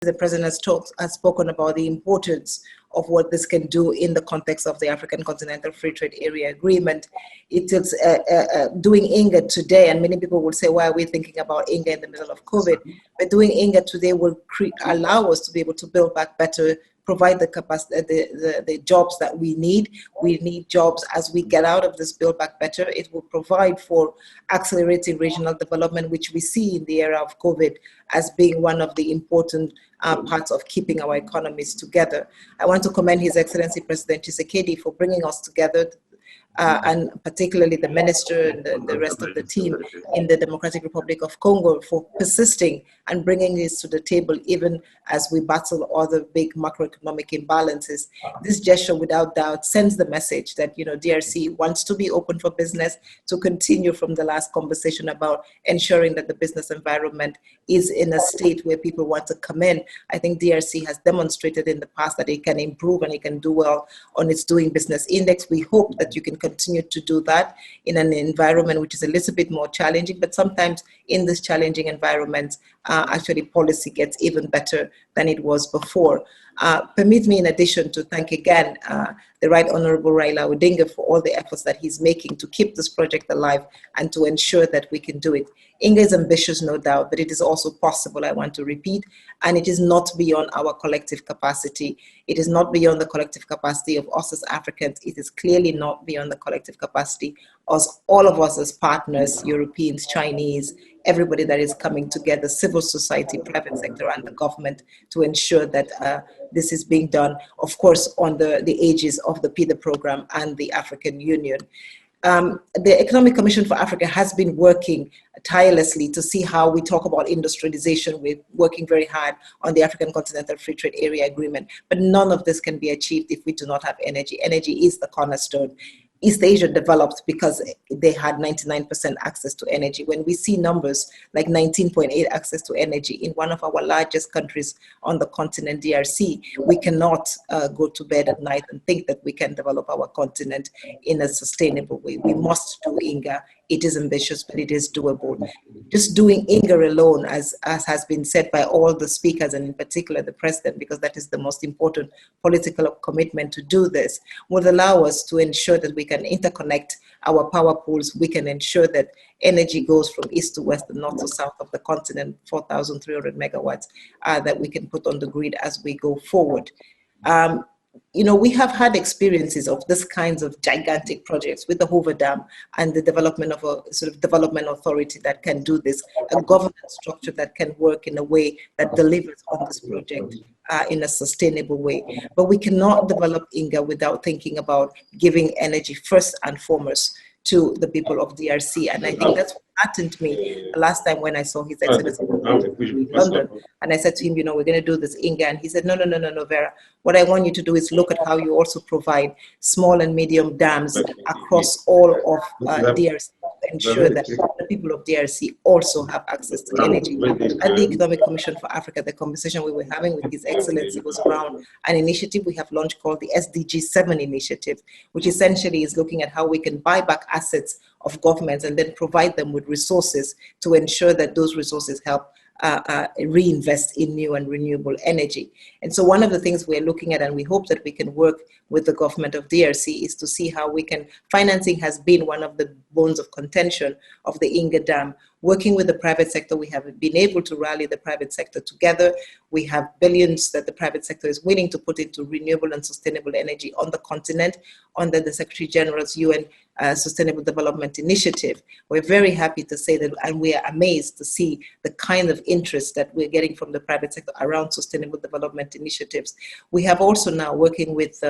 the president has spoken about the importance of what this can do in the context of the African Continental Free Trade Area Agreement. It is doing Inga today, and many people will say, why are we thinking about Inga in the middle of COVID? But doing Inga today will allow us to be able to build back better, provide the capacity, the jobs that we need. We need jobs as we get out of this Build Back Better. It will provide for accelerating regional development, which we see in the era of COVID as being one of the important parts of keeping our economies together. I want to commend His Excellency President Tshisekedi for bringing us together, and particularly the minister and the rest of the team in the Democratic Republic of Congo for persisting and bringing this to the table even as we battle other big macroeconomic imbalances. This gesture without doubt sends the message that, you know, DRC wants to be open for business, to continue from the last conversation about ensuring that the business environment is in a state where people want to come in. I think DRC has demonstrated in the past that it can improve and it can do well on its doing business index. We hope that you can continue to do that in an environment which is a little bit more challenging, but sometimes in this challenging environment, actually policy gets even better than it was before. Permit me in addition to thank again the Right Honorable Raila Odinga for all the efforts that he's making to keep this project alive and to ensure that we can do it. Inga is ambitious, no doubt, but it is also possible, I want to repeat, and it is not beyond our collective capacity. It is not beyond the collective capacity of us as Africans. It is clearly not beyond the collective capacity of all of us as partners, Europeans, Chinese, everybody that is coming together, civil society, private sector, and the government to ensure that this is being done, of course, on the aegis of the PIDA program and the African Union. The Economic Commission for Africa has been working tirelessly to see how we talk about industrialization. We're working very hard on the African Continental Free Trade Area Agreement, but none of this can be achieved if we do not have energy. Energy is the cornerstone. East Asia developed because they had 99% access to energy. When we see numbers like 19.8 access to energy in one of our largest countries on the continent, DRC, we cannot go to bed at night and think that we can develop our continent in a sustainable way. We must do Inga. It is ambitious, but it is doable. Just doing Inga alone, as has been said by all the speakers, and in particular the president, because that is the most important political commitment to do this, would allow us to ensure that we can interconnect our power pools. We can ensure that energy goes from east to west and north to south of the continent, 4,300 megawatts that we can put on the grid as we go forward. You know, we have had experiences of this kinds of gigantic projects with the Hoover Dam and the development of a sort of development authority that can do this, a governance structure that can work in a way that delivers on this project in a sustainable way. But we cannot develop Inga without thinking about giving energy first and foremost to the people of DRC. And I think that's what heartened me the last time when I saw His Excellency in London. And I said to him, you know, we're going to do this Inga. And he said, no, Vera. What I want you to do is look at how you also provide small and medium dams across all of DRC to ensure that the people of DRC also have access to energy. At the Economic Commission for Africa, the conversation we were having with His Excellency was around an initiative we have launched called the SDG 7 initiative, which essentially is looking at how we can buy back assets of governments and then provide them with resources to ensure that those resources help reinvest in new and renewable energy. And so one of the things we're looking at, and we hope that we can work with the government of DRC, is to see how we can, financing has been one of the bones of contention of the Inga Dam. Working with the private sector, we have been able to rally the private sector together. We have billions that the private sector is willing to put into renewable and sustainable energy on the continent under the Secretary General's UN Sustainable Development Initiative. We're very happy to say that, and we are amazed to see the kind of interest that we're getting from the private sector around sustainable development initiatives. We have also now working with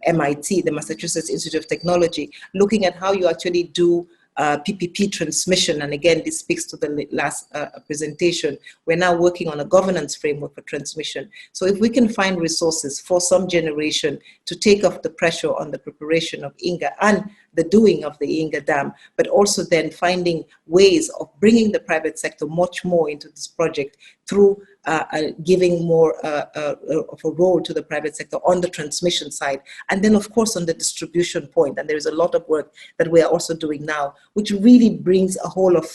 MIT, the Massachusetts Institute of Technology, looking at how you actually do PPP transmission. And again, this speaks to the last presentation. We're now working on a governance framework for transmission. So if we can find resources for some generation to take off the pressure on the preparation of Inga and the doing of the Inga Dam, but also then finding ways of bringing the private sector much more into this project through giving more of a role to the private sector on the transmission side. And then, of course, on the distribution point. And there is a lot of work that we are also doing now, which really brings a whole of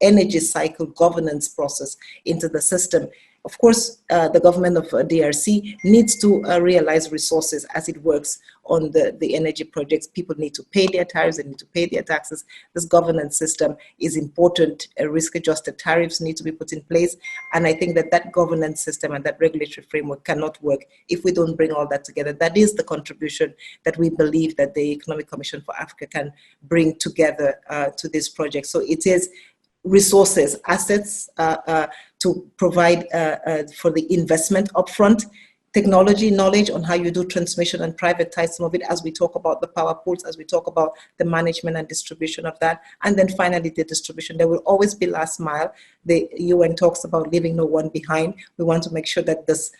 energy cycle governance process into the system. Of course, the government of DRC needs to realize resources as it works on the energy projects. People need to pay their tariffs, they need to pay their taxes. This governance system is important. Risk-adjusted tariffs need to be put in place. And I think that that governance system and that regulatory framework cannot work if we don't bring all that together. That is the contribution that we believe that the Economic Commission for Africa can bring together to this project. So it is resources, assets to provide for the investment upfront, technology, knowledge on how you do transmission and privatize some of it as we talk about the power pools, as we talk about the management and distribution of that. And then finally, the distribution. There will always be last mile. The UN talks about leaving no one behind. We want to make sure that this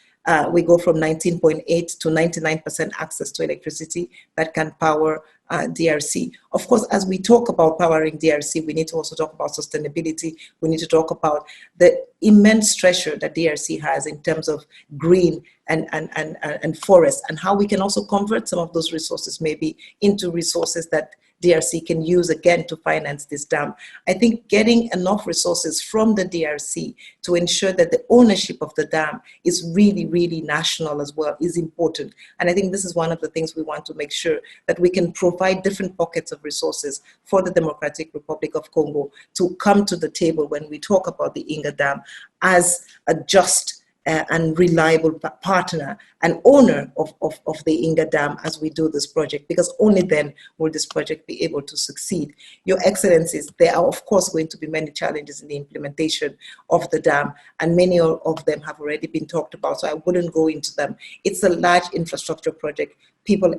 we go from 19.8 to 99% access to electricity that can power DRC. Of course, as we talk about powering DRC, we need to also talk about sustainability. We need to talk about the immense treasure that DRC has in terms of green and forest, and how we can also convert some of those resources maybe into resources that DRC can use again to finance this dam. I think getting enough resources from the DRC to ensure that the ownership of the dam is really, really national as well is important. And I think this is one of the things we want to make sure that we can provide different pockets of resources for the Democratic Republic of Congo to come to the table when we talk about the Inga Dam as a just and reliable partner and owner of the Inga Dam as we do this project, because only then will this project be able to succeed. Your Excellencies, there are of course going to be many challenges in the implementation of the dam, and many of them have already been talked about, so I wouldn't go into them. It's a large infrastructure project.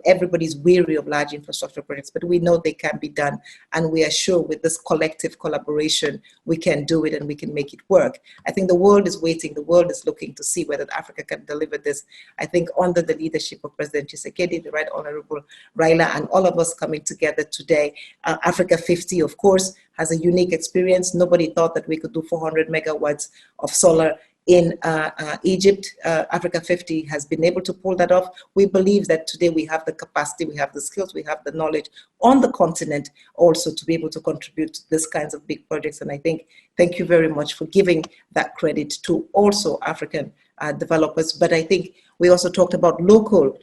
Everybody's weary of large infrastructure projects, but we know they can be done. And we are sure with this collective collaboration, we can do it and we can make it work. I think the world is waiting, the world is looking to see whether Africa can deliver this. I think under the leadership of President Tshisekedi, the Right Honorable Raila, and all of us coming together today, Africa 50, of course, has a unique experience. Nobody thought that we could do 400 megawatts of solar in Egypt. Africa 50 has been able to pull that off. We believe that today we have the capacity, we have the skills, we have the knowledge on the continent also to be able to contribute to this kinds of big projects. And I think, thank you very much for giving that credit to also African developers. But I think we also talked about local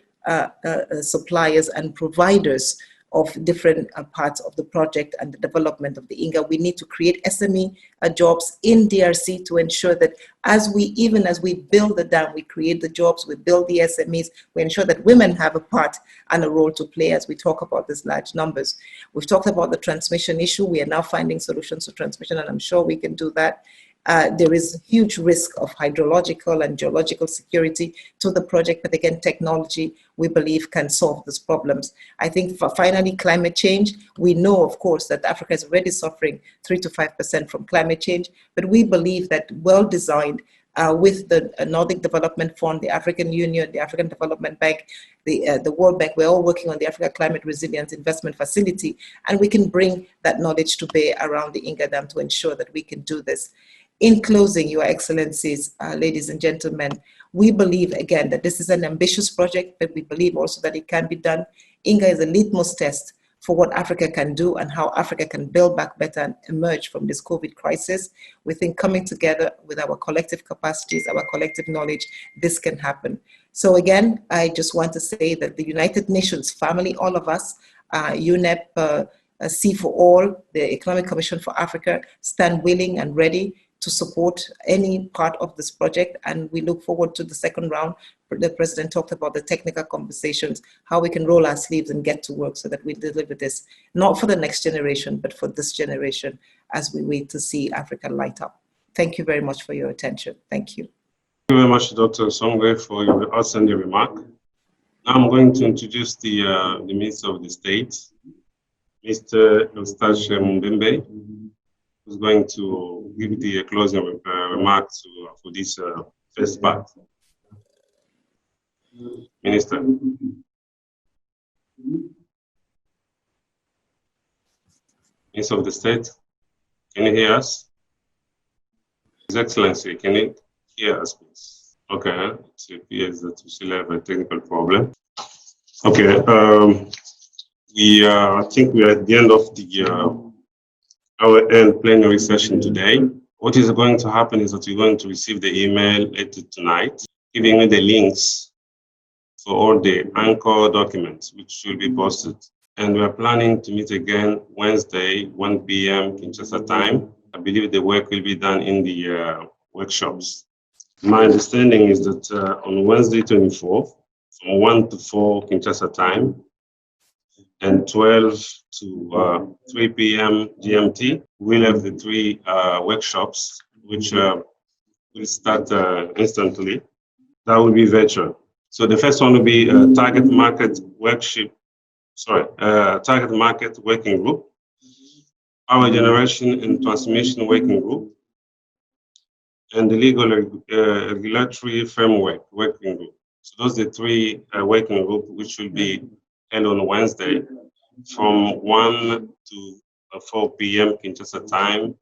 suppliers and providers of different parts of the project and the development of the Inga. We need to create SME jobs in DRC to ensure that even as we build the dam, we create the jobs, we build the SMEs, we ensure that women have a part and a role to play as we talk about these large numbers. We've talked about the transmission issue. We are now finding solutions to transmission, and I'm sure we can do that. There is huge risk of hydrological and geological security to the project, but again, technology, we believe, can solve these problems. I think finally, climate change. We know, of course, that Africa is already suffering 3 to 5% from climate change, but we believe that well-designed with the Nordic Development Fund, the African Union, the African Development Bank, the World Bank, we're all working on the Africa Climate Resilience Investment Facility, and we can bring that knowledge to bear around the Inga Dam to ensure that we can do this. In closing, Your Excellencies, ladies and gentlemen, we believe again that this is an ambitious project, but we believe also that it can be done. Inga is a litmus test for what Africa can do and how Africa can build back better and emerge from this COVID crisis. We think coming together with our collective capacities, our collective knowledge, this can happen. So again, I just want to say that the United Nations family, all of us, UNEP, C for All, the Economic Commission for Africa, stand willing and ready to support any part of this project, and we look forward to the second round. The President talked about the technical conversations, how we can roll our sleeves and get to work so that we deliver this, not for the next generation, but for this generation as we wait to see Africa light up. Thank you very much for your attention. Thank you. Thank you very much, Dr. Songwe, for your outstanding remark. Now I'm going to introduce the Minister of the State, Mr. Eustache Mumbembe, who's going to give the closing remarks for this first part. Minister. Minister of the State, can you hear us? His Excellency, can you hear us, please? Okay, it appears that we still have a technical problem. Okay, I think we are at the end of the our end plenary session today. What is going to happen is that you're going to receive the email later tonight, giving you the links for all the anchor documents, which will be posted. And we are planning to meet again Wednesday, 1 p.m. Kinshasa time. I believe the work will be done in the workshops. My understanding is that on Wednesday, 24th, from 1 to 4 Kinshasa time, and 12 to 3 p.m. GMT, we'll have the three workshops, which will start instantly. That will be virtual. So the first one will be target market target market working group, power generation and transmission working group, and the legal regulatory framework working group. So those are the three working groups which will be held on Wednesday from 1 to 4 p.m. Kinshasa time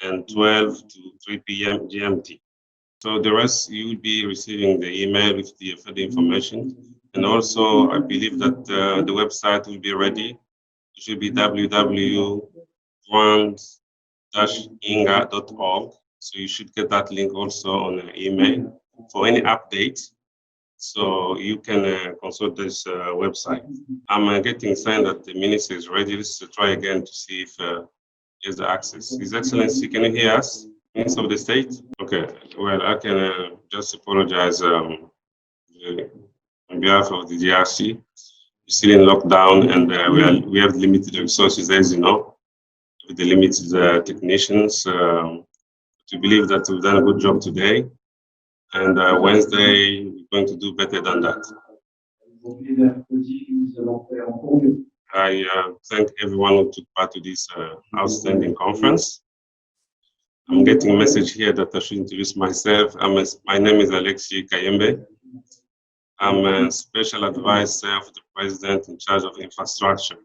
and 12 to 3 p.m. GMT. So the rest, you will be receiving the email with the further information. And also, I believe that the website will be ready. It should be www.inga.org. So you should get that link also on an email for any update. So you can consult this website. I'm getting sign that the minister is ready. Let's try again to see if he has the access. His Excellency, can you hear us? Minister of the State? Okay, well, I can just apologize on behalf of the DRC. We're still in lockdown and we have limited resources, as you know, with the limited technicians. We believe that we've done a good job today, and Wednesday we're going to do better than that. I thank everyone who took part to this outstanding conference. I'm getting a message here that I should introduce myself. My name is Alexi Kayembe. I'm a special advisor of the president in charge of infrastructure.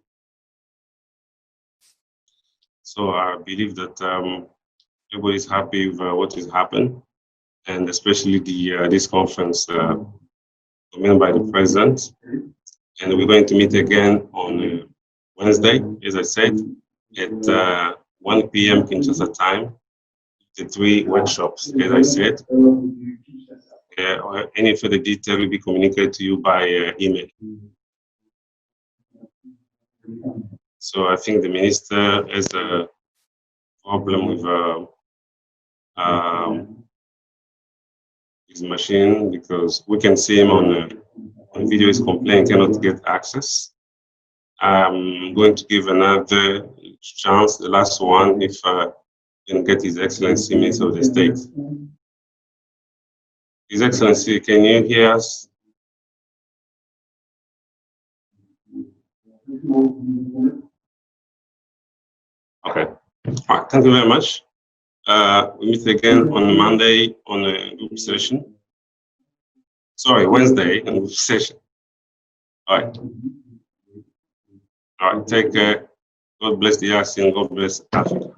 So I believe that everybody is happy with what has happened, and especially this conference made by the president. And we're going to meet again on Wednesday, as I said, at 1 p.m. Kinshasa time. The three workshops, as I said. Any further detail will be communicated to you by email. So I think the minister has a problem with his machine, because we can see him on video. He's complaining cannot get access. I'm going to give another chance, the last one, if can get His Excellency Minister of the State. His Excellency, can you hear us? Okay. All right. Thank you very much. We meet again on Monday on a group session. Sorry, Wednesday on a group session. All right. All right. Take care. God bless the DRC and God bless Africa.